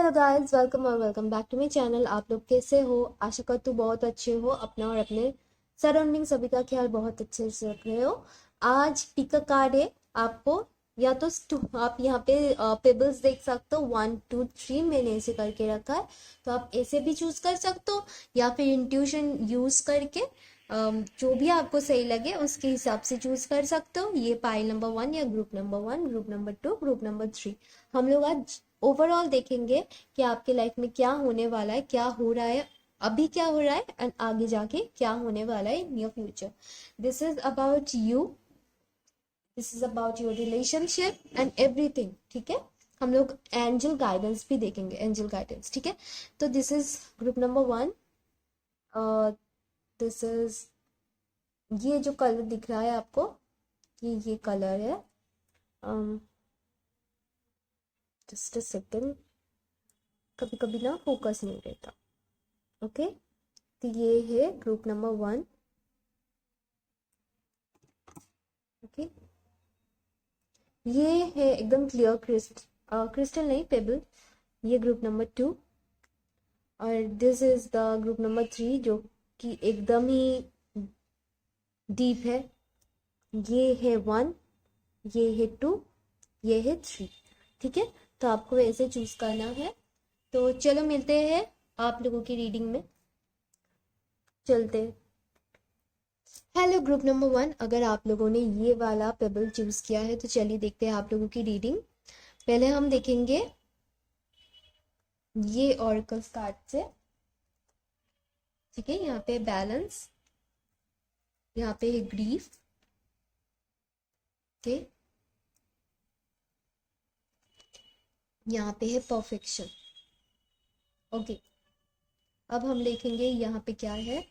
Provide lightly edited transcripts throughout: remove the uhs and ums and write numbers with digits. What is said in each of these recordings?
Hello guys, welcome और welcome back to my channel. आप लोग कैसे हो? आशा करती हूँ बहुत अच्छे हो, अपना और अपने सराउंडिंग सभी का ख्याल बहुत अच्छे से रख रहे हो। आज पिक अ कार्ड है आपको, या तो आप यहाँ पे पेबल्स देख सकते हो, 1 2 3 मैंने ऐसे करके रखा है, तो आप ऐसे भी चूज कर सकते हो या फिर इंट्यूशन यूज करके जो भी आपको सही लगे उसके हिसाब से चूज कर सकते हो। ये पाइल नंबर 1 या group number 1, group number 2, group number 3। हम लोग आज ओवरऑल देखेंगे कि आपके लाइफ में क्या होने वाला है, क्या हो रहा है, अभी क्या हो रहा है एंड आगे जाके क्या होने वाला है, near future. This is about you, this is about your relationship and everything. ठीक है, हम लोग एंजल गाइडेंस भी देखेंगे, एंजल गाइडेंस। ठीक है, तो this is group number 1। This is, ये जो कलर दिख रहा है आपको, ये कलर है। जस्ट अ सेकेंड, कभी कभी ना फोकस नहीं रहता। ओके, तो ये है ग्रुप नंबर 1। ओके, ये है एकदम क्लियर क्रिस्टल नहीं, पेबल। ये ग्रुप नंबर 2, और this is the group number 3 जो कि एकदम ही डीप है। ये है 1, ये है 2, ये है 3। ठीक है, तो आपको ऐसे चूज करना है। तो चलो मिलते हैं आप लोगों की रीडिंग में, चलते हैं। हेलो ग्रुप नंबर 1, अगर आप लोगों ने ये वाला पेबल चूज किया है तो चलिए देखते हैं आप लोगों की रीडिंग। पहले हम देखेंगे ये ऑरिकल्स कार्ड से। ठीक है, यहाँ पे बैलेंस, यहाँ पे है ग्रीफ। ओके, यहाँ पे है परफेक्शन। ओके, अब हम देखेंगे यहाँ पे क्या है,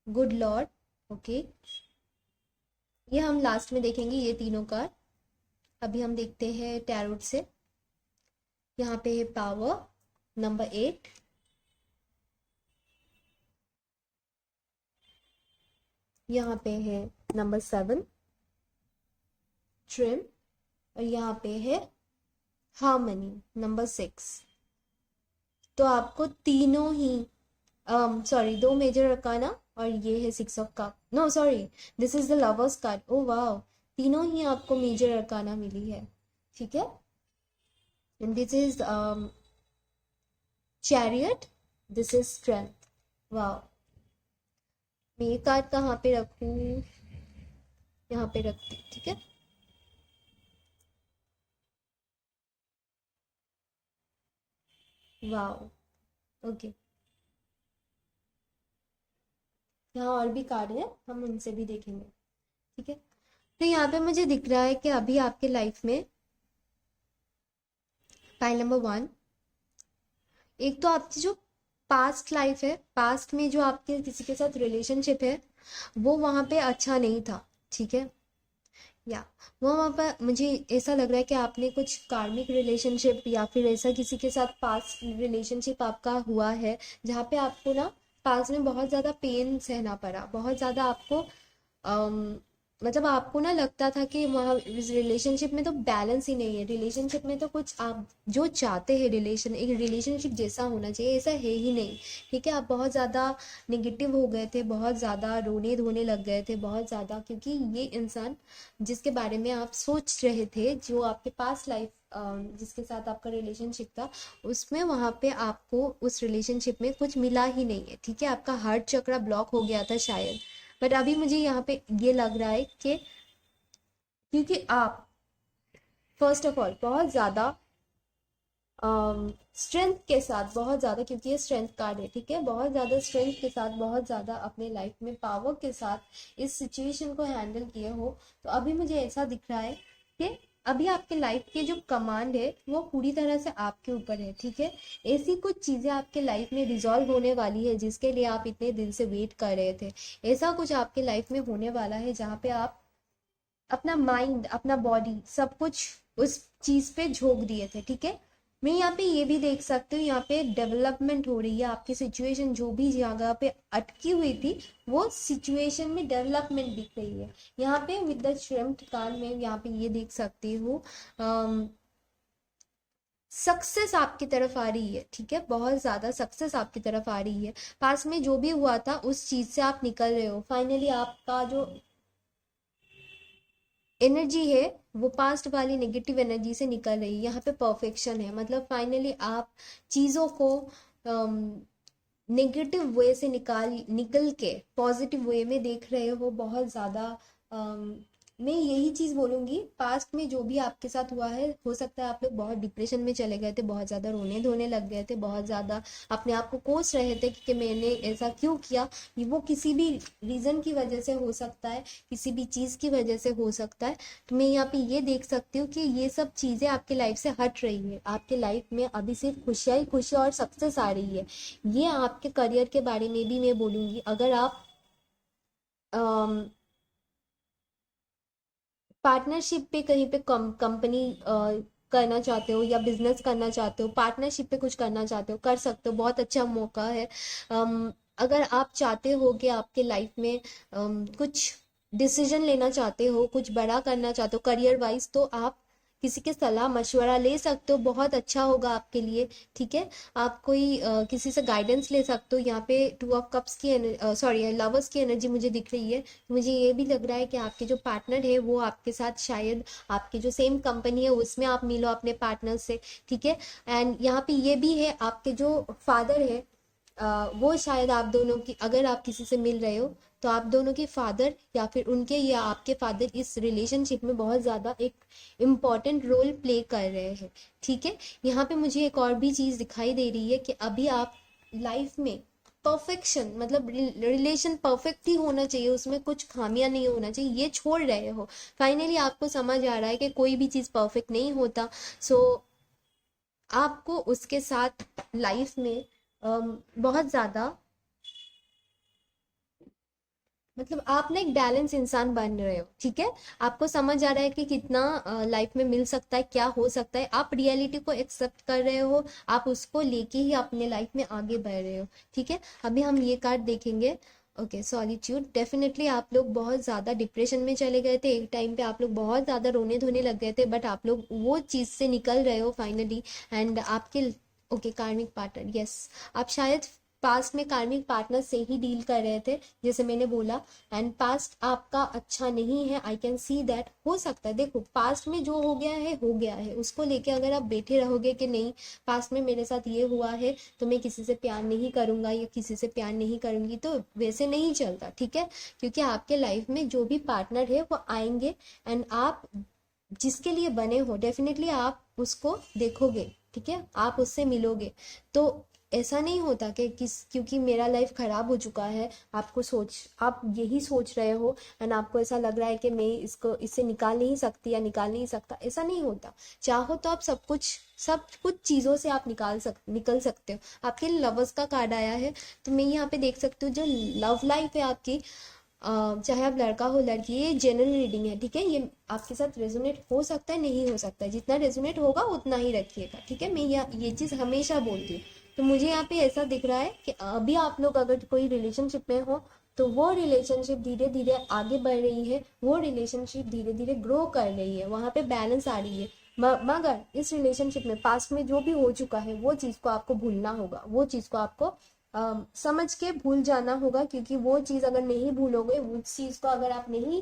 गुड लॉर्ड। ओके, ये हम लास्ट में देखेंगे ये तीनों कार्ड। अभी हम देखते हैं टैरोट से। यहाँ पे है पावर नंबर 8, यहाँ पे है नंबर 7 ट्रिम, और यहाँ पे है हार्मनी नंबर 6। तो आपको तीनों ही सॉरी, 2 मेजर अरकाना और ये है 6 of cup, no sorry, this is the lovers card. Oh wow, तीनों ही आपको मेजर अरकाना मिली है। ठीक है, and this is chariot, this is strength. Wow, मैं ये कार्ड कहाँ पे रखूँ? यहाँ पे रखती हूँ। ठीक है, वाओ। ओके, यहाँ और भी कार्ड है, हम उनसे भी देखेंगे। ठीक है, तो यहाँ पे मुझे दिख रहा है कि अभी आपके लाइफ में पाइल नंबर 1, एक तो आपकी जो पास्ट लाइफ है, पास्ट में जो आपके किसी के साथ रिलेशनशिप है वो वहाँ पे अच्छा नहीं था। ठीक है, या वो वहाँ पर मुझे ऐसा लग रहा है कि आपने कुछ कार्मिक रिलेशनशिप या फिर ऐसा किसी के साथ पास्ट रिलेशनशिप आपका हुआ है जहाँ पे आपको ना पास्ट में बहुत ज़्यादा पेन सहना पड़ा, बहुत ज़्यादा आपको अम, मतलब आपको ना लगता था कि वहाँ इस रिलेशनशिप में तो बैलेंस ही नहीं है, रिलेशनशिप में तो कुछ आप जो चाहते हैं रिलेशन, एक रिलेशनशिप जैसा होना चाहिए ऐसा है ही नहीं। ठीक है, आप बहुत ज़्यादा नेगेटिव हो गए थे, बहुत ज़्यादा रोने धोने लग गए थे, बहुत ज़्यादा, क्योंकि ये इंसान जिसके बारे में आप सोच रहे थे, जो आपके पास लाइफ जिसके साथ आपका रिलेशनशिप था, उसमें वहाँ पे आपको उस रिलेशनशिप में कुछ मिला ही नहीं है। ठीक है, आपका हार्ट चक्रा ब्लॉक हो गया था शायद। बट अभी मुझे यहाँ पे ये लग रहा है कि क्योंकि आप फर्स्ट ऑफ ऑल बहुत ज़्यादा स्ट्रेंथ के साथ, बहुत ज़्यादा, क्योंकि ये स्ट्रेंथ कार्ड है। ठीक है, बहुत ज़्यादा स्ट्रेंथ के साथ, बहुत ज़्यादा अपने लाइफ में पावर के साथ इस सिचुएशन को हैंडल किए हो। तो अभी मुझे ऐसा दिख रहा है कि अभी आपके लाइफ की जो कमांड है वो पूरी तरह से आपके ऊपर है। ठीक है, ऐसी कुछ चीज़ें आपके लाइफ में रिजॉल्व होने वाली है जिसके लिए आप इतने दिन से वेट कर रहे थे। ऐसा कुछ आपके लाइफ में होने वाला है जहाँ पे आप अपना माइंड, अपना बॉडी, सब कुछ उस चीज पे झोंक दिए थे। ठीक है, मैं यहाँ पे ये भी देख सकती हूँ, यहाँ पे डेवलपमेंट हो रही है आपकी सिचुएशन, जो भी जगह पे अटकी हुई थी वो सिचुएशन में डेवलपमेंट दिख रही है। यहाँ पे विद द श्रम कार्ड में यहाँ पे ये देख सकती हूँ सक्सेस आपकी तरफ आ रही है, ठीक है, बहुत ज्यादा सक्सेस आपकी तरफ आ रही है। पास में जो भी हुआ था उस चीज से आप निकल रहे हो, फाइनली आपका जो एनर्जी है वो पास्ट वाली नेगेटिव एनर्जी से निकल रही है। यहाँ पे परफेक्शन है, मतलब फाइनली आप चीज़ों को नेगेटिव वे से निकल के पॉजिटिव वे में देख रहे हो बहुत ज़्यादा। मैं यही चीज़ बोलूँगी, पास्ट में जो भी आपके साथ हुआ है, हो सकता है आप लोग बहुत डिप्रेशन में चले गए थे, बहुत ज़्यादा रोने धोने लग गए थे, बहुत ज़्यादा अपने आप को कोस रहे थे कि मैंने ऐसा क्यों किया। वो किसी भी रीज़न की वजह से हो सकता है, किसी भी चीज़ की वजह से हो सकता है। तो मैं यहाँ पे ये देख सकती हूँ कि ये सब चीज़ें आपके लाइफ से हट रही है, आपके लाइफ में अभी सिर्फ खुशियाँ ही खुशियाँ और सक्सेस आ रही है। ये आपके करियर के बारे में भी मैं बोलूँगी, अगर आप पार्टनरशिप पे कहीं पे कंपनी करना चाहते हो या बिजनेस करना चाहते हो, पार्टनरशिप पे कुछ करना चाहते हो, कर सकते हो, बहुत अच्छा मौका है। अगर आप चाहते हो कि आपके लाइफ में कुछ डिसीजन लेना चाहते हो, कुछ बड़ा करना चाहते हो करियर वाइज, तो आप किसी के सलाह मशवरा ले सकते हो, बहुत अच्छा होगा आपके लिए, ठीक है। आप कोई किसी से गाइडेंस ले सकते हो। यहाँ पे टू ऑफ कप्स की सॉरी लवर्स की एनर्जी मुझे दिख रही है। मुझे ये भी लग रहा है कि आपके जो पार्टनर है वो आपके साथ शायद आपकी जो सेम कंपनी है उसमें आप मिलो अपने पार्टनर से, ठीक है। एंड यहाँ पे ये भी है, आपके जो फादर है वो शायद आप दोनों की, अगर आप किसी से मिल रहे हो तो आप दोनों के फादर या फिर उनके या आपके फादर इस रिलेशनशिप में बहुत ज़्यादा एक इम्पॉर्टेंट रोल प्ले कर रहे हैं, ठीक है। यहाँ पे मुझे एक और भी चीज़ दिखाई दे रही है कि अभी आप लाइफ में परफेक्शन, मतलब रिलेशन परफेक्ट ही होना चाहिए, उसमें कुछ खामियां नहीं होना चाहिए, ये छोड़ रहे हो। फाइनली आपको समझ आ रहा है कि कोई भी चीज़ परफेक्ट नहीं होता। सो आपको उसके साथ लाइफ में बहुत ज़्यादा, मतलब आप ना एक बैलेंस इंसान बन रहे हो, ठीक है। आपको समझ आ रहा है कि कितना लाइफ में मिल सकता है, क्या हो सकता है, आप रियलिटी को एक्सेप्ट कर रहे हो, आप उसको लेके ही अपने लाइफ में आगे बढ़ रहे हो, ठीक है। अभी हम ये कार्ड देखेंगे। Okay, solitude. डेफिनेटली आप लोग बहुत ज़्यादा डिप्रेशन में चले गए थे, एक टाइम पे आप लोग बहुत ज़्यादा रोने धोने लग गए थे, बट आप लोग वो चीज़ से निकल रहे हो फाइनली। एंड आपके ओके कार्मिक पार्टनर, यस, आप शायद पास्ट में कार्मिक पार्टनर से ही डील कर रहे थे, जैसे मैंने बोला। एंड पास्ट आपका अच्छा नहीं है, आई कैन सी दैट। हो सकता है, देखो पास्ट में जो हो गया है हो गया है, उसको लेके अगर आप बैठे रहोगे कि नहीं पास्ट में मेरे साथ ये हुआ है तो मैं किसी से प्यार नहीं करूंगा या किसी से प्यार नहीं करूंगी, तो वैसे नहीं चलता, ठीक है। क्योंकि आपके लाइफ में जो भी पार्टनर है वो आएंगे, एंड आप जिसके लिए बने हो डेफिनेटली आप उसको देखोगे, ठीक है, आप उससे मिलोगे। तो ऐसा नहीं होता कि क्योंकि मेरा लाइफ खराब हो चुका है, आप यही सोच रहे हो एंड आपको ऐसा लग रहा है कि मैं इसको इससे निकाल नहीं सकती या निकाल नहीं सकता, ऐसा नहीं होता। चाहो तो आप सब कुछ चीज़ों से आप निकल सकते हो। आपके लवर्स का कार्ड आया है, तो मैं यहाँ पे देख सकती हूँ जो लव लाइफ है आपकी, चाहे आप लड़का हो लड़की, ये जनरल रीडिंग है, ठीक है। ये आपके साथ रेजोनेट हो सकता है, नहीं हो सकता है, जितना रेजोनेट होगा उतना ही रखिएगा, ठीक है। मैं ये चीज़ हमेशा बोलती हूँ। तो मुझे यहाँ पे ऐसा दिख रहा है कि अभी आप लोग अगर कोई रिलेशनशिप में हो तो वो रिलेशनशिप धीरे धीरे आगे बढ़ रही है, वो रिलेशनशिप धीरे धीरे ग्रो कर रही है, वहाँ पे बैलेंस आ रही है। मगर इस रिलेशनशिप में पास्ट में जो भी हो चुका है वो चीज़ को आपको भूलना होगा, वो चीज़ को आपको समझ के भूल जाना होगा, क्योंकि वो चीज़ अगर नहीं भूलोगे, उस चीज़ को अगर आप नहीं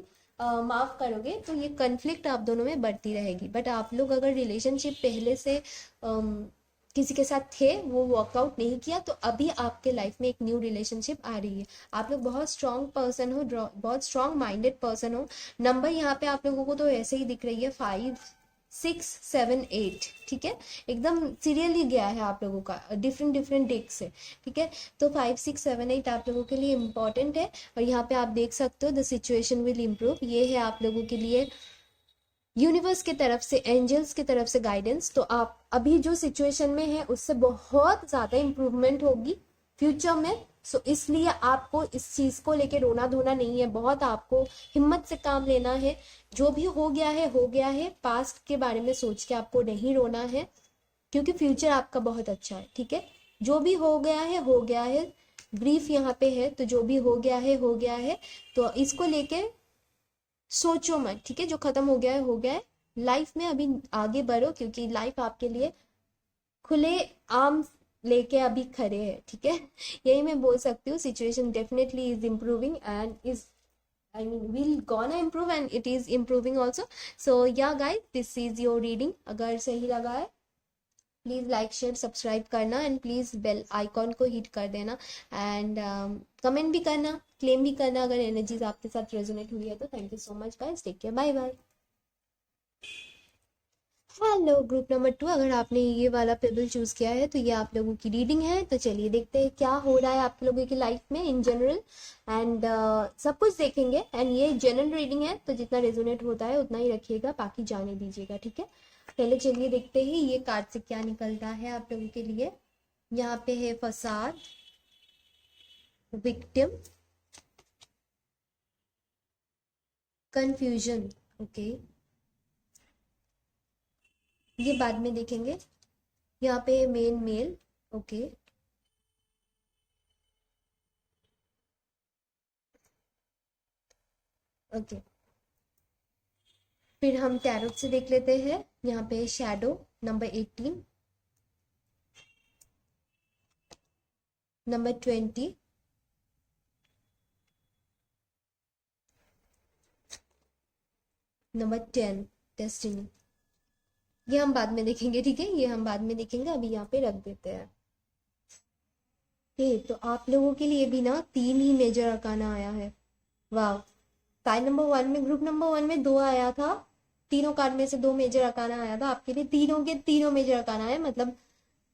माफ करोगे तो ये कन्फ्लिक्ट आप दोनों में बढ़ती रहेगी। बट आप लोग अगर रिलेशनशिप पहले से किसी के साथ थे, वो वर्कआउट नहीं किया, तो अभी आपके लाइफ में एक न्यू रिलेशनशिप आ रही है। आप लोग बहुत स्ट्रांग पर्सन हो, बहुत स्ट्रांग माइंडेड पर्सन हो। नंबर यहाँ पे आप लोगों को तो ऐसे ही दिख रही है 5 6 7 8, ठीक है, एकदम सीरियली गया है आप लोगों का डिफरेंट डिफरेंट डेक से, ठीक है। तो 5 6 7 8 आप लोगों के लिए इम्पोर्टेंट है। और यहाँ पे आप देख सकते हो द सिचुएशन विल इम्प्रूव, ये है आप लोगों के लिए यूनिवर्स की तरफ से, एंजल्स की तरफ से गाइडेंस। तो आप अभी जो सिचुएशन में है उससे बहुत ज़्यादा इम्प्रूवमेंट होगी फ्यूचर में। सो इसलिए आपको इस चीज़ को लेके रोना धोना नहीं है, बहुत आपको हिम्मत से काम लेना है। जो भी हो गया है हो गया है, पास्ट के बारे में सोच के आपको नहीं रोना है, क्योंकि फ्यूचर आपका बहुत अच्छा है, ठीक है। जो भी हो गया है हो गया है, ब्रीफ यहाँ पे है, तो जो भी हो गया है हो गया है, तो इसको लेके सोचो मत, ठीक है। जो खत्म हो गया है हो गया है, लाइफ में अभी आगे बढ़ो, क्योंकि लाइफ आपके लिए खुले आम लेके अभी खड़े हैं, ठीक है। यही मैं बोल सकती हूँ, situation definitely is improving and is, I mean, we'll gonna improve and it is improving also. So yeah guys, this is your reading. अगर सही लगा है प्लीज़ लाइक शेयर सब्सक्राइब करना एंड प्लीज़ बेल आइकॉन को hit कर देना and comment भी करना, क्लेम भी करना अगर एनर्जीज आपके साथ रेजोनेट हुई है तो। Thank you so much guys, take care, bye bye. Hello group number 2, अगर आपने ये वाला पेबल चूज किया है तो ये आप लोगों की रीडिंग है। तो चलिए देखते हैं क्या हो रहा है आप लोगों की लाइफ में इन जनरल एंड सब कुछ देखेंगे। एंड ये जनरल रीडिंग है तो जितना रेजोनेट होता है उतना ही रखिएगा, बाकी जाने दीजिएगा, ठीक है। पहले चलिए देखते हैं ये कार्ड से क्या निकलता है आप लोगों के लिए। यहाँ पे है फसाद, विक्टिम, कंफ्यूजन, ओके, ये बाद में देखेंगे। यहाँ पे मेन मेल, ओके, ओके। फिर हम टैरोट से देख लेते हैं। यहाँ पे shadow number 18, number 20, number 10, destiny. ये हम बाद में देखेंगे, ठीक है, ये हम बाद में देखेंगे, अभी यहाँ पे रख देते हैं। तो आप लोगों के लिए भी ना 3 ही मेजर अरकाना आया है। वाह, साइड नंबर 1 में, ग्रुप नंबर 1 में 2 आया था, तीनों कार्ड में से 2 मेजर अरकाना आया था। आपके लिए तीनों के तीनों मेजर अरकाना है, मतलब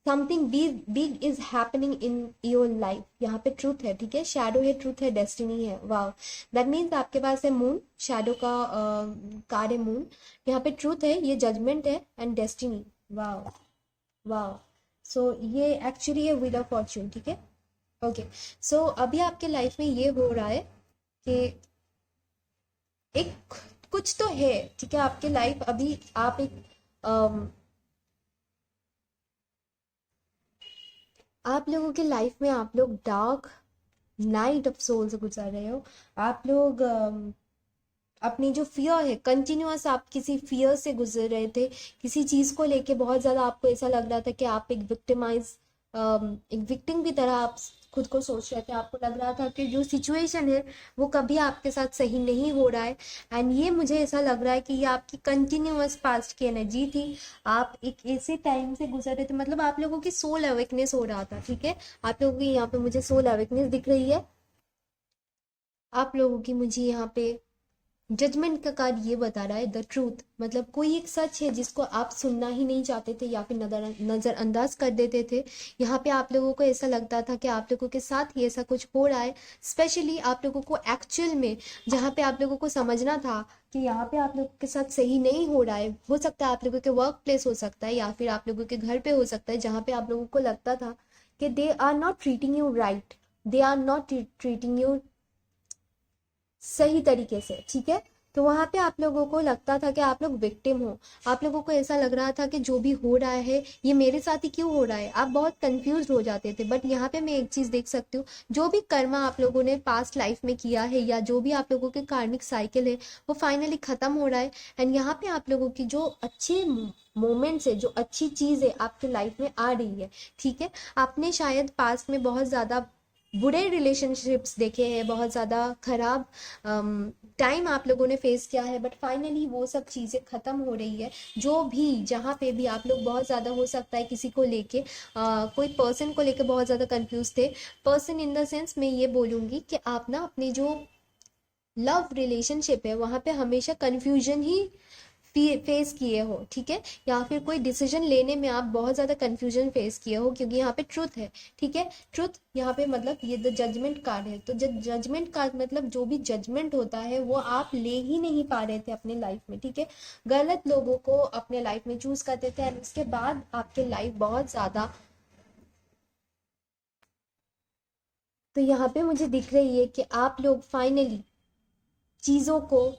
something big big is happening in your life. यहाँ पे ट्रूथ है, ठीक है, शैडो है, ट्रूथ है, डेस्टिनी है। वाह, दैट मीन्स आपके पास है मून, शैडो का कार्ड है मून, यहाँ पे ट्रूथ है, ये जजमेंट है एंड डेस्टिनी। वाह, वाह। सो ये एक्चुअली है व्हील ऑफ फॉर्च्यून, ठीक है, ओके। सो अभी आपके लाइफ में ये हो रहा है कि एक कुछ तो है, ठीक है, आपके लाइफ अभी आप एक आप लोगों के लाइफ में आप लोग डार्क नाइट ऑफ सोल से गुजर रहे हो। आप लोग अपनी जो फियर है, कंटिन्यूअस आप किसी फियर से गुजर रहे थे, किसी चीज़ को लेके बहुत ज़्यादा आपको ऐसा लग रहा था कि आप एक विक्टिमाइज, एक विक्टिम की तरह आप खुद को सोच रहे थे। आपको लग रहा था कि जो सिचुएशन है वो कभी आपके साथ सही नहीं हो रहा है एंड ये मुझे ऐसा लग रहा है कि ये आपकी कंटिन्यूअस पास्ट की एनर्जी थी। आप एक ऐसे टाइम से गुजर रहे थे, मतलब आप लोगों की सोल अवेकनेस हो रहा था, ठीक है। आप लोगों की यहाँ पे मुझे सोल अवेकनेस दिख रही है। आप लोगों की मुझे यहाँ पे जजमेंट का कार्ड ये बता रहा है द ट्रूथ, मतलब कोई एक सच है जिसको आप सुनना ही नहीं चाहते थे या फिर नज़रअंदाज कर देते थे। यहाँ पे आप लोगों को ऐसा लगता था कि आप लोगों के साथ ही ऐसा कुछ हो रहा है। स्पेशली आप लोगों को एक्चुअल में जहाँ पे आप लोगों को समझना था कि यहाँ पे आप लोगों के साथ सही नहीं हो रहा है, हो सकता है आप लोगों के वर्क प्लेस हो सकता है या फिर आप लोगों के घर पे हो सकता है, जहाँ पे आप लोगों को लगता था कि they are not treating you right, they are not treating you सही तरीके से, ठीक है। तो वहां पे आप लोगों को लगता था कि आप लोग विक्टिम हो। आप लोगों को ऐसा लग रहा था कि जो भी हो रहा है ये मेरे साथ ही क्यों हो रहा है, आप बहुत कंफ्यूज हो जाते थे। बट यहाँ पे मैं एक चीज देख सकती हूँ, जो भी कर्मा आप लोगों ने पास्ट लाइफ में किया है या जो भी आप लोगों के कार्मिक साइकिल है वो फाइनली खत्म हो रहा है। एंड यहाँ पे आप लोगों की जो अच्छे मोमेंट्स है, जो अच्छी चीज है आपके लाइफ में आ रही है, ठीक है। आपने शायद पास्ट में बहुत ज्यादा बुरे रिलेशनशिप्स देखे हैं, बहुत ज़्यादा खराब टाइम आप लोगों ने फेस किया है, बट फाइनली वो सब चीज़ें ख़त्म हो रही है। जो भी जहाँ पे भी आप लोग बहुत ज़्यादा, हो सकता है किसी को लेके कोई पर्सन को लेके बहुत ज़्यादा कंफ्यूज थे। पर्सन इन द सेंस मैं ये बोलूँगी कि आप ना अपनी जो लव रिलेशनशिप है वहाँ पे हमेशा कंफ्यूजन ही फेस किए हो, ठीक है, या फिर कोई डिसीजन लेने में आप बहुत ज़्यादा कंफ्यूजन फेस किए हो, क्योंकि यहाँ पे ट्रुथ है, ठीक है। ट्रुथ यहाँ पे मतलब ये द जजमेंट कार्ड है, तो जजमेंट कार्ड मतलब जो भी जजमेंट होता है वो आप ले ही नहीं पा रहे थे अपने लाइफ में, ठीक है। गलत लोगों को अपने लाइफ में चूज करते थे और उसके बाद आपके लाइफ बहुत ज़्यादा, तो यहाँ पे मुझे दिख रही है कि आप लोग फाइनली चीज़ों को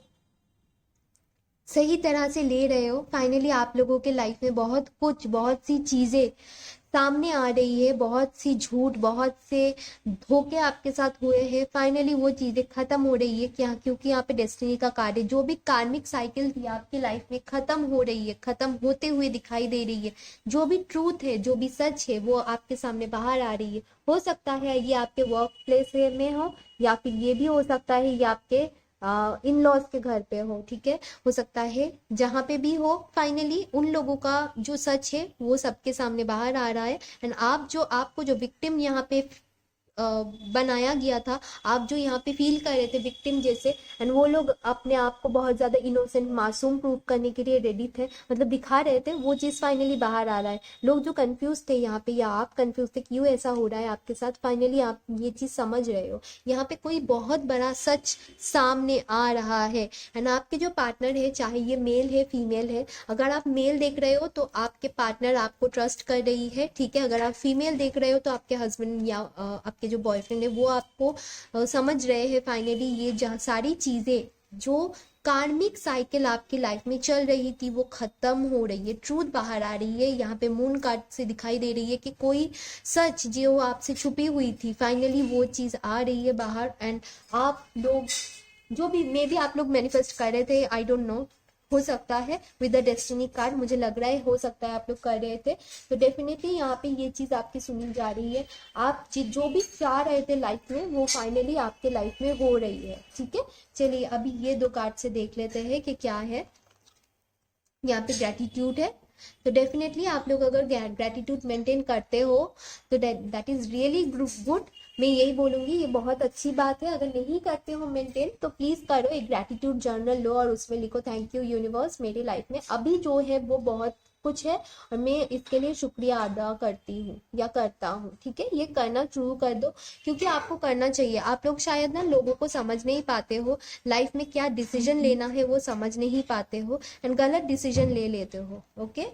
सही तरह से ले रहे हो। फाइनली आप लोगों के लाइफ में बहुत कुछ, बहुत सी चीज़ें सामने आ रही है, बहुत सी झूठ, बहुत से धोखे आपके साथ हुए हैं, फाइनली वो चीजें खत्म हो रही है। क्या? क्योंकि यहाँ पे डेस्टिनी का कार्ड है। जो भी कार्मिक साइकिल थी आपकी लाइफ में खत्म हो रही है, खत्म होते हुए दिखाई दे रही है। जो भी ट्रूथ है, जो भी सच है, वो आपके सामने बाहर आ रही है। हो सकता है ये आपके वर्क प्लेस में हो, या फिर ये भी हो सकता है ये आपके इन लॉज के घर पे हो, ठीक है। हो सकता है जहाँ पे भी हो, फाइनली उन लोगों का जो सच है वो सबके सामने बाहर आ रहा है। एंड आपको जो विक्टिम यहाँ पे अ, बनाया गया था, आप जो यहाँ पे फील कर रहे थे विक्टिम जैसे, एंड वो लोग अपने आप को बहुत ज्यादा इनोसेंट, मासूम प्रूव करने के लिए रेडी थे, मतलब दिखा रहे थे, वो चीज फाइनली बाहर आ रहा है। लोग जो कंफ्यूज थे यहाँ पे, या आप कंफ्यूज थे क्यों ऐसा हो रहा है आपके साथ, फाइनली आप ये चीज समझ रहे हो। यहाँ पे कोई बहुत बड़ा सच सामने आ रहा है। एंड आपके जो पार्टनर है, चाहे ये मेल है फीमेल है, अगर आप मेल देख रहे हो तो आपके पार्टनर आपको ट्रस्ट कर रही है, ठीक है। अगर आप फीमेल देख रहे हो तो आपके हस्बैंड या आपके जो बॉयफ्रेंड है वो आपको समझ रहे हैं। फाइनली ये सारी चीजें जो कार्मिक साइकिल आपकी लाइफ में चल रही थी वो खत्म हो रही है, ट्रूथ बाहर आ रही है। यहाँ पे मून कार्ड से दिखाई दे रही है कि कोई सच जो आपसे छुपी हुई थी, फाइनली वो चीज आ रही है बाहर। एंड आप लोग जो भी मे बी आप लोग मैनिफेस्ट कर रहे थे, आई डोंट नो, हो सकता है विद द डेस्टिनी कार्ड, मुझे लग रहा है हो सकता है आप लोग कर रहे थे, तो डेफिनेटली यहाँ पे ये चीज आपकी सुनी जा रही है। आप जो भी चाह रहे थे लाइफ में वो फाइनली आपके लाइफ में हो रही है, ठीक है। चलिए अभी ये दो कार्ड से देख लेते हैं कि क्या है। यहाँ पे ग्रेटिट्यूड है, तो डेफिनेटली आप लोग अगर ग्रेटिट्यूड मेंटेन करते हो तो दैट इज रियली गुड। मैं यही बोलूंगी, ये बहुत अच्छी बात है। अगर नहीं करते हो मेंटेन तो प्लीज करो, एक ग्रेटिट्यूड जर्नल लो और उसमें लिखो थैंक यू यूनिवर्स, मेरी लाइफ में अभी जो है वो बहुत कुछ है और मैं इसके लिए शुक्रिया अदा करती हूँ या करता हूँ, ठीक है। ये करना शुरू कर दो, क्योंकि आपको करना चाहिए। आप लोग शायद ना लोगों को समझ नहीं पाते हो, लाइफ में क्या डिसीजन लेना है वो समझ नहीं पाते हो, एंड गलत डिसीजन ले लेते हो, ओके।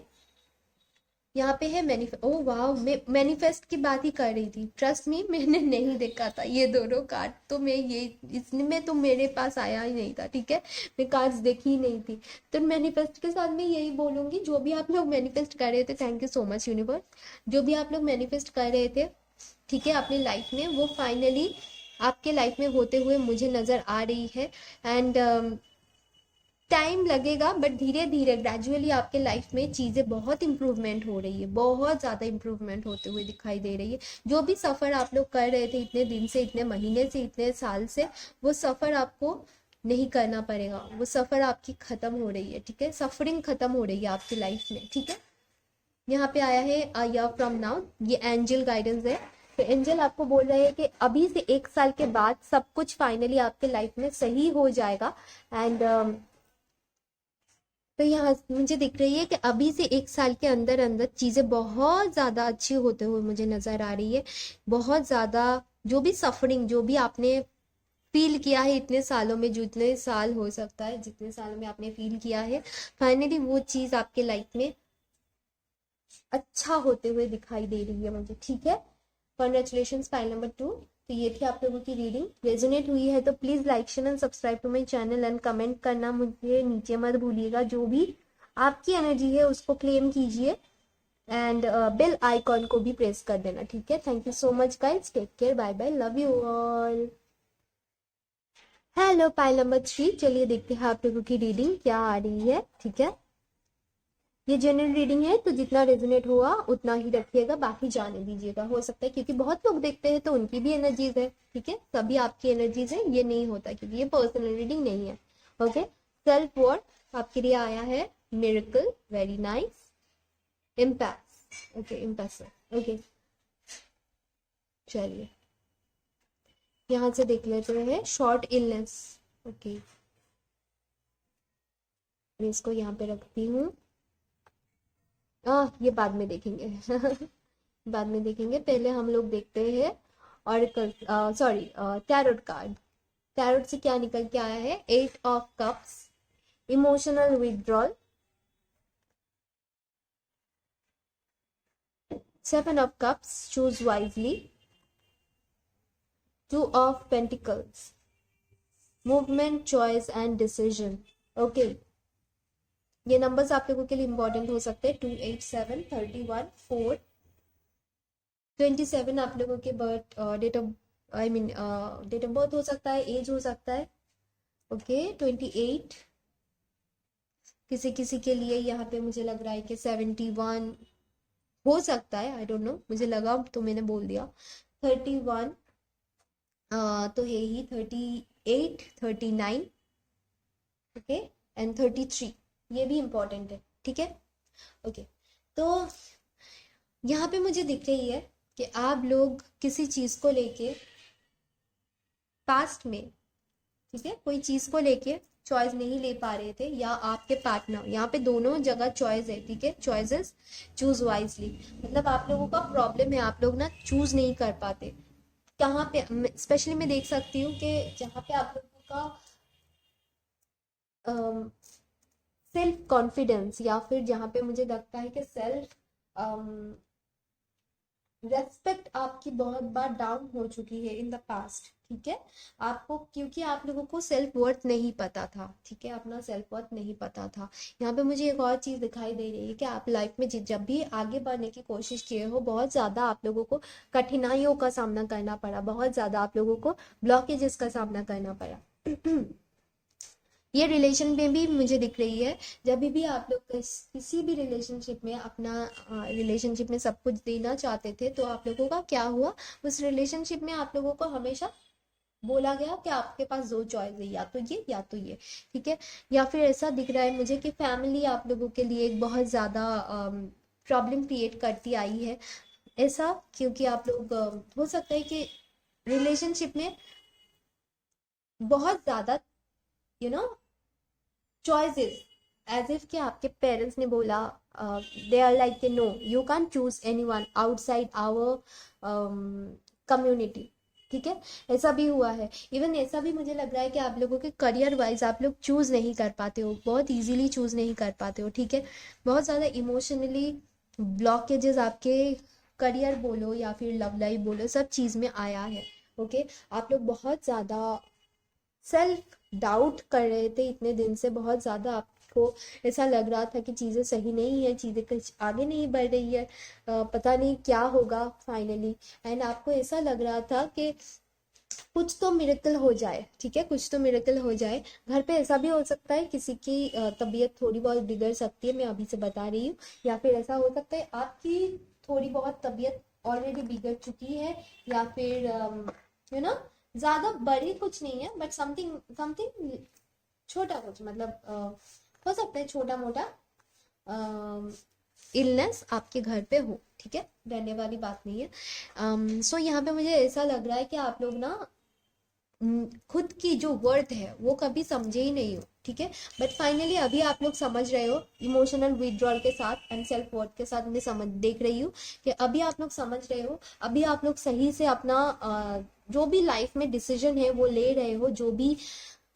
यहाँ पे है ओ वाह, मैं मैनिफेस्ट की बात ही कर रही थी, ट्रस्ट मी, मैंने नहीं देखा था ये दोनों कार्ड, तो मैं ये इसमें तो मेरे पास आया ही नहीं था, ठीक है। मैं कार्ड्स देखी ही नहीं थी। तो मैनिफेस्ट के साथ मैं यही बोलूंगी, जो भी आप लोग मैनिफेस्ट कर रहे थे, thank you so much universe, जो भी आप लोग मैनिफेस्ट कर रहे थे, ठीक है, अपनी लाइफ में, वो फाइनली आपके लाइफ में होते हुए मुझे नजर आ रही है। एंड टाइम लगेगा बट धीरे धीरे ग्रेजुअली आपके लाइफ में चीज़ें बहुत इंप्रूवमेंट हो रही है, बहुत ज़्यादा इंप्रूवमेंट होते हुए दिखाई दे रही है। जो भी सफ़र आप लोग कर रहे थे इतने दिन से, इतने महीने से, इतने साल से, वो सफ़र आपको नहीं करना पड़ेगा, वो सफ़र आपकी ख़त्म हो रही है, ठीक है। सफरिंग ख़त्म हो रही है आपकी लाइफ में, ठीक है। यहाँ पे आया है अ ईयर फ्रॉम नाउ, ये एंजल गाइडेंस है। तो एंजल आपको बोल रहे हैं कि अभी से 1 साल के बाद सब कुछ फाइनली आपके लाइफ में सही हो जाएगा। एंड तो यहाँ मुझे दिख रही है कि अभी से 1 साल के अंदर अंदर चीजें बहुत ज्यादा अच्छी होते हुए मुझे नजर आ रही है। बहुत ज्यादा जो भी सफरिंग, जो भी आपने फील किया है इतने सालों में, जितने साल हो सकता है, जितने सालों में आपने फील किया है, फाइनली वो चीज आपके लाइफ में अच्छा होते हुए दिखाई दे रही है मुझे, ठीक है। Congratulation file number 2। तो ये थी आप लोगों की रीडिंग। रेजोनेट हुई है तो please like share and subscribe to my channel and comment करना मुझे नीचे मत भूलिएगा। जो भी आपकी एनर्जी है उसको क्लेम कीजिए, एंड बेल आइकॉन को भी प्रेस कर देना, ठीक है। Thank you so much guys, take care, bye bye, love you all. Hello pile number 3, चलिए देखते हैं आप लोगों की रीडिंग क्या आ रही है, ठीक है। ये जनरल रीडिंग है तो जितना रेजोनेट हुआ उतना ही रखिएगा, बाकी जाने दीजिएगा। हो सकता है क्योंकि बहुत लोग देखते हैं तो उनकी भी एनर्जीज है, ठीक है, सभी आपकी एनर्जीज है, ये नहीं होता क्योंकि ये पर्सनल रीडिंग नहीं है, ओके। सेल्फ वर्थ आपके लिए आया है miracle, very nice, impact, okay, impassive, okay. चलिए यहाँ से देख लेते हैं शॉर्ट इलनेस, ओके, इसको यहाँ पे रखती हूँ। ये बाद में देखेंगे बाद में देखेंगे, पहले हम लोग देखते हैं oracle, sorry, tarot card. Tarot से क्या निकल के आया है? 8 of cups, emotional withdrawal, 7 of cups, choose wisely, 2 of pentacles, movement, choice and decision, okay. ये नंबर्स आप लोगों के लिए इंपॉर्टेंट हो सकते हैं, 2, 8, 7, 31, 4, 27 आप लोगों के birth date of I mean date of birth हो सकता है, एज हो सकता है। ओके 28, किसी किसी के लिए यहाँ पे मुझे लग रहा है कि 71 हो सकता है, आई डोंट नो, मुझे लगा तो मैंने बोल दिया। 31 तो है ही, 38, 39, ओके एंड 33, ये भी इम्पोर्टेंट है, ठीक है। ओके तो यहाँ पे मुझे दिख रही है कि आप लोग किसी चीज़ को लेके पास्ट में, ठीक है, कोई चीज़ को लेके चॉइस नहीं ले पा रहे थे, या आपके पार्टनर, यहाँ पे दोनों जगह चॉइस है, ठीक है, चॉइसेस, चूज वाइजली, मतलब आप लोगों का प्रॉब्लम है, आप लोग ना चूज नहीं कर पाते। कहाँ पे स्पेशली मैं देख सकती हूँ कि जहाँ पे आप लोगों का सेल्फ कॉन्फिडेंस, या फिर जहाँ पे मुझे लगता है कि सेल्फ रेस्पेक्ट आपकी बहुत बार डाउन हो चुकी है इन द पास्ट, ठीक है। आपको, क्योंकि आप लोगों को सेल्फ वर्थ नहीं पता था, ठीक है, अपना सेल्फ वर्थ नहीं पता था। यहाँ पे मुझे एक और चीज़ दिखाई दे रही है कि आप लाइफ में जब भी आगे बढ़ने की कोशिश किए हो, बहुत ज़्यादा आप लोगों को कठिनाइयों का सामना करना पड़ा, बहुत ज़्यादा आप लोगों को ब्लॉकेजेस का सामना करना पड़ा। ये रिलेशन में भी मुझे दिख रही है, जब भी आप लोग किसी भी रिलेशनशिप में अपना रिलेशनशिप में सब कुछ देना चाहते थे, तो आप लोगों का क्या हुआ, उस रिलेशनशिप में आप लोगों को हमेशा बोला गया कि आपके पास दो चॉइस है, या तो ये या तो ये, ठीक है। या फिर ऐसा दिख रहा है मुझे कि फैमिली आप लोगों के लिए एक बहुत ज़्यादा प्रॉब्लम क्रिएट करती आई है, ऐसा क्योंकि आप लोग हो सकता है कि रिलेशनशिप में बहुत ज़्यादा you know choices, as if कि आपके पेरेंट्स ने बोला, they are like no, you can choose anyone outside our community, ठीक है, ऐसा भी हुआ है। इवन ऐसा भी मुझे लग रहा है कि आप लोगों के करियर वाइज आप लोग चूज नहीं कर पाते हो, बहुत इजीली चूज नहीं कर पाते हो, ठीक है, बहुत ज़्यादा इमोशनली ब्लॉकेजेस आपके करियर बोलो या फिर लव लाइफ बोलो, सब चीज़ में आया है। ओके आप लोग बहुत ज़्यादा सेल्फ डाउट कर रहे थे इतने दिन से, बहुत ज़्यादा आपको ऐसा लग रहा था कि चीज़ें सही नहीं है, चीज़ें कुछ आगे नहीं बढ़ रही है, पता नहीं क्या होगा फाइनली। एंड आपको ऐसा लग रहा था कि कुछ तो मिरेकल हो जाए, ठीक है, कुछ तो मिरेकल हो जाए। घर पे ऐसा भी हो सकता है किसी की तबीयत थोड़ी बहुत बिगड़ सकती है, मैं अभी से बता रही हूँ, या फिर ऐसा हो सकता है आपकी थोड़ी बहुत तबीयत ऑलरेडी बिगड़ चुकी है, या फिर यू नो ज्यादा बड़ी कुछ नहीं है, बट समथिंग समथिंग छोटा कुछ, मतलब हो सकता है छोटा मोटा इलनेस आपके घर पे हो, ठीक है, डरने वाली बात नहीं है। सो यहाँ पे मुझे ऐसा लग रहा है कि आप लोग ना खुद की जो वर्थ है वो कभी समझे ही नहीं हो, ठीक है, बट फाइनली अभी आप लोग समझ रहे हो इमोशनल विड्रॉल के साथ एंड सेल्फ वर्थ के साथ। मैं समझ देख रही हूँ कि अभी आप लोग समझ रहे हो, अभी आप लोग सही से अपना जो भी लाइफ में डिसीजन है वो ले रहे हो, जो भी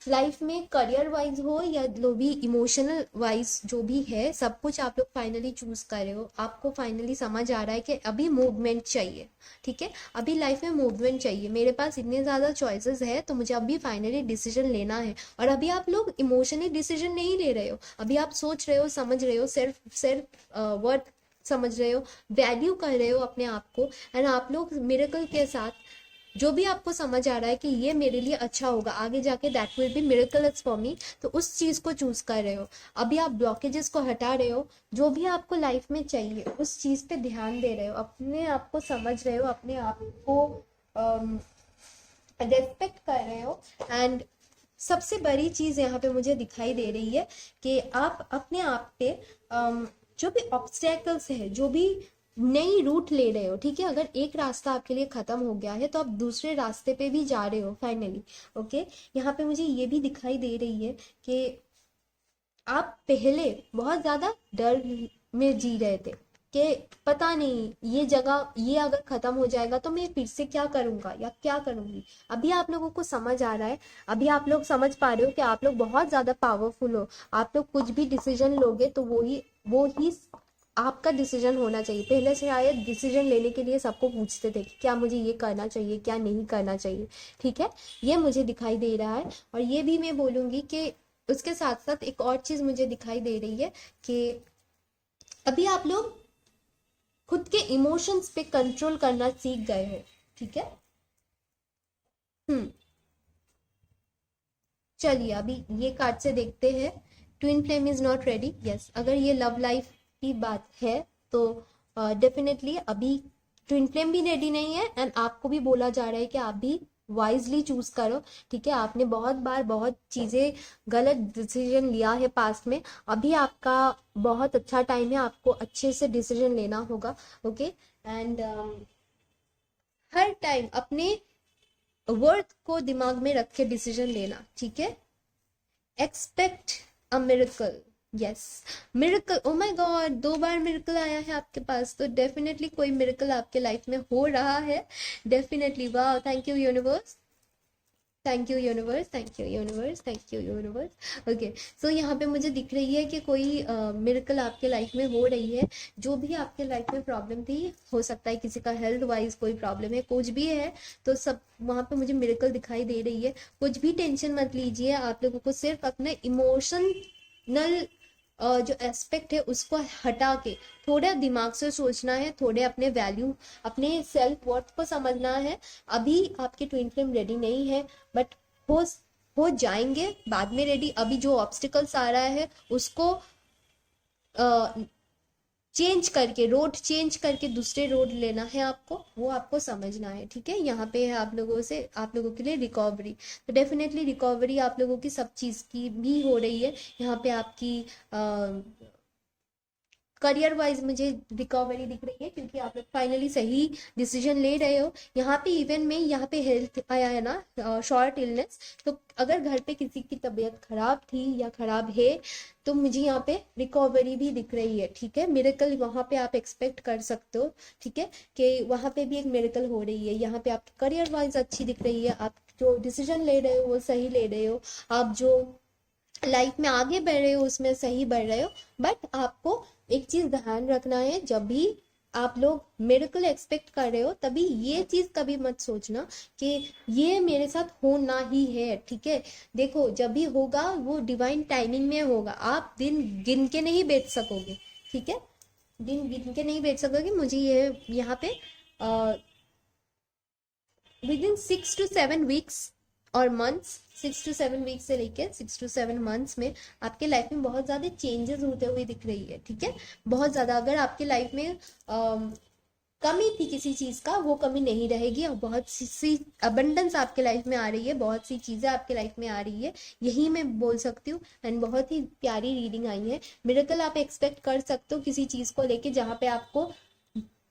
लाइफ में करियर वाइज हो या जो भी इमोशनल वाइज जो भी है, सब कुछ आप लोग फाइनली चूज कर रहे हो। आपको फाइनली समझ आ रहा है कि अभी मूवमेंट चाहिए, ठीक है, अभी लाइफ में मूवमेंट चाहिए, मेरे पास इतने ज़्यादा चॉइसेस है, तो मुझे अभी फाइनली डिसीजन लेना है। और अभी आप लोग इमोशनली डिसीजन नहीं ले रहे हो, अभी आप सोच रहे हो, समझ रहे हो, सेल्फ सेल्फ वर्थ समझ रहे हो, वैल्यू कर रहे हो अपने आप को। एंड आप लोग मिरेकल के साथ जो भी आपको समझ आ रहा है कि ये मेरे लिए अच्छा होगा आगे जाके, that will be miracles for me, तो उस चीज को चूज कर रहे हो। अभी आप ब्लॉकेजेस को हटा रहे हो, जो भी आपको लाइफ में चाहिए उस चीज पे ध्यान दे रहे हो, अपने आप को समझ रहे हो, अपने आप को रेस्पेक्ट कर रहे हो। एंड सबसे बड़ी चीज यहाँ पे मुझे दिखाई दे रही है कि आप अपने आप पे जो भी ऑब्स्टेकल्स है, जो भी नई रूट ले रहे हो, ठीक है, अगर एक रास्ता आपके लिए खत्म हो गया है तो आप दूसरे रास्ते पे भी जा रहे हो फाइनली। ओके यहाँ पे मुझे ये भी दिखाई दे रही है कि आप पहले बहुत ज्यादा डर में जी रहे थे कि पता नहीं ये जगह, ये अगर खत्म हो जाएगा तो मैं फिर से क्या करूंगा या क्या करूंगी। अभी आप लोगों को समझ आ रहा है, अभी आप लोग समझ पा रहे हो कि आप लोग बहुत ज्यादा पावरफुल हो, आप लोग कुछ भी डिसीजन लोगे तो वो ही आपका डिसीजन होना चाहिए। पहले से शायद डिसीजन लेने के लिए सबको पूछते थे कि क्या मुझे ये करना चाहिए, क्या नहीं करना चाहिए, ठीक है, ये मुझे दिखाई दे रहा है। और ये भी मैं बोलूंगी कि उसके साथ साथ एक और चीज मुझे दिखाई दे रही है कि अभी आप लोग खुद के इमोशंस पे कंट्रोल करना सीख गए हो, ठीक है। हम्म। चलिए अभी ये कार्ड से देखते हैं। Twin flame is not ready, yes, अगर ये लव लाइफ की बात है तो डेफिनेटली अभी ट्विन फ्लेम भी रेडी नहीं है, एंड आपको भी बोला जा रहा है कि आप भी वाइजली चूज करो, ठीक है। आपने बहुत बार बहुत चीजें गलत डिसीजन लिया है पास्ट में, अभी आपका बहुत अच्छा टाइम है, आपको अच्छे से डिसीजन लेना होगा, ओके। एंड हर टाइम अपने वर्थ को दिमाग में रख के डिसीजन लेना, ठीक है। Expect a miracle, yes, miracle, oh my God, 2 bar miracle आया है आपके पास, तो डेफिनेटली कोई मिरेकल आपके लाइफ में हो रहा है, डेफिनेटली। वाह, thank you universe, thank you universe, thank you universe, thank you universe, okay. So यहाँ पे मुझे दिख रही है कि कोई मिरेकल आपके लाइफ में हो रही है। जो भी आपके लाइफ में प्रॉब्लम थी, हो सकता है किसी का हेल्थ वाइज कोई प्रॉब्लम है, कुछ भी है, तो सब वहाँ पे मुझे मिरेकल दिखाई दे रही है। कुछ भी टेंशन मत लीजिए, आप लोगों को सिर्फ अपने इमोशनल जो एस्पेक्ट है उसको हटा के थोड़ा दिमाग से सोचना है, थोड़े अपने वैल्यू, अपने सेल्फ वर्थ को समझना है। अभी आपके ट्विन फ्लेम रेडी नहीं है, बट हो हो जाएंगे बाद में रेडी। अभी जो ऑब्स्टिकल्स आ रहा है उसको चेंज करके, रोड चेंज करके दूसरे रोड लेना है आपको, वो आपको समझना है, ठीक है। यहाँ पे है आप लोगों से, आप लोगों के लिए रिकवरी, तो डेफिनेटली रिकवरी आप लोगों की सब चीज़ की भी हो रही है। यहाँ पे आपकी करियर वाइज मुझे रिकवरी दिख रही है, क्योंकि आप लोग फाइनली सही डिसीजन ले रहे हो। यहाँ पे इवन में यहाँ पे हेल्थ आया है ना, शॉर्ट इलनेस, तो अगर घर पे किसी की तबीयत खराब थी या खराब है, तो मुझे यहाँ पे रिकवरी भी दिख रही है, ठीक है। मिरेकल वहाँ पे आप एक्सपेक्ट कर सकते हो, ठीक है, कि वहाँ पे भी एक मिरेकल हो रही है। यहाँ पे आपकी करियर वाइज अच्छी दिख रही है, आप जो डिसीजन ले रहे हो वो सही ले रहे हो, आप जो लाइफ में आगे बढ़ रहे हो उसमें सही बढ़ रहे हो। बट आपको एक चीज ध्यान रखना है, जब भी आप लोग मिरेकल एक्सपेक्ट कर रहे हो तभी ये चीज कभी मत सोचना कि ये मेरे साथ होना ही है, ठीक है। देखो जब भी होगा वो डिवाइन टाइमिंग में होगा, आप दिन गिन के नहीं बैठ सकोगे, ठीक है, दिन गिन के नहीं बैठ सकोगे। मुझे ये यहाँ पे विद इन 6 to 7 वीक्स और मंथ्स, 6 to 7 वीक्स से लेके 6 to 7 मंथ्स में आपके लाइफ में बहुत ज़्यादा चेंजेस होते हुए दिख रही है, ठीक है, बहुत ज़्यादा। अगर आपके लाइफ में कमी थी किसी चीज़ का, वो कमी नहीं रहेगी, और बहुत सी अबंडेंस आपके लाइफ में आ रही है, बहुत सी चीज़ें आपके लाइफ में आ रही है, यही मैं बोल सकती हूँ। एंड बहुत ही प्यारी रीडिंग आई है। मिरेकल आप एक्सपेक्ट कर सकते हो किसी चीज़ को लेके, जहाँ पे आपको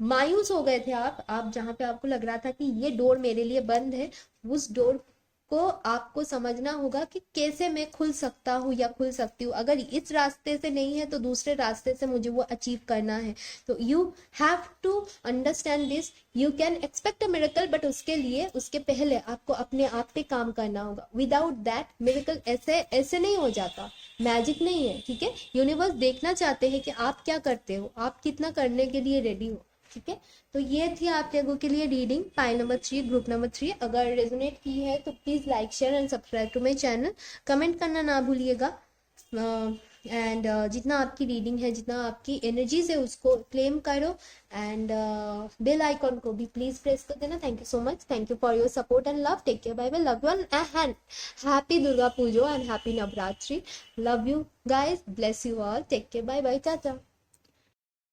मायूस हो गए थे, आप जहाँ पे आपको लग रहा था कि ये डोर मेरे लिए बंद है, उस डोर को आपको समझना होगा कि कैसे मैं खुल सकता हूँ या खुल सकती हूँ। अगर इस रास्ते से नहीं है तो दूसरे रास्ते से मुझे वो अचीव करना है। तो you have to understand this, you can expect a miracle, but उसके लिए, उसके पहले आपको अपने आप पे काम करना होगा। विदाउट दैट मिरेकल ऐसे ऐसे नहीं हो जाता, मैजिक नहीं है, ठीक है। यूनिवर्स देखना चाहते हैं कि आप क्या करते हो, आप कितना करने के लिए रेडी हो, ठीक है। तो ये थी आप लोगों के लिए reading pile number 3, group number 3। अगर रेजोनेट की है तो please like share and subscribe to my channel, comment करना ना भूलिएगा। एंड जितना आपकी रीडिंग है, जितना आपकी एनर्जीज है, उसको क्लेम करो, एंड बेल आइकॉन को भी प्लीज प्रेस कर देना। Thank you so much, thank you for your support and love. Take care, bye bye, love you and happy Durga Pujo and happy Navratri. Love you guys, bless you all, take care, bye bye, चाचा।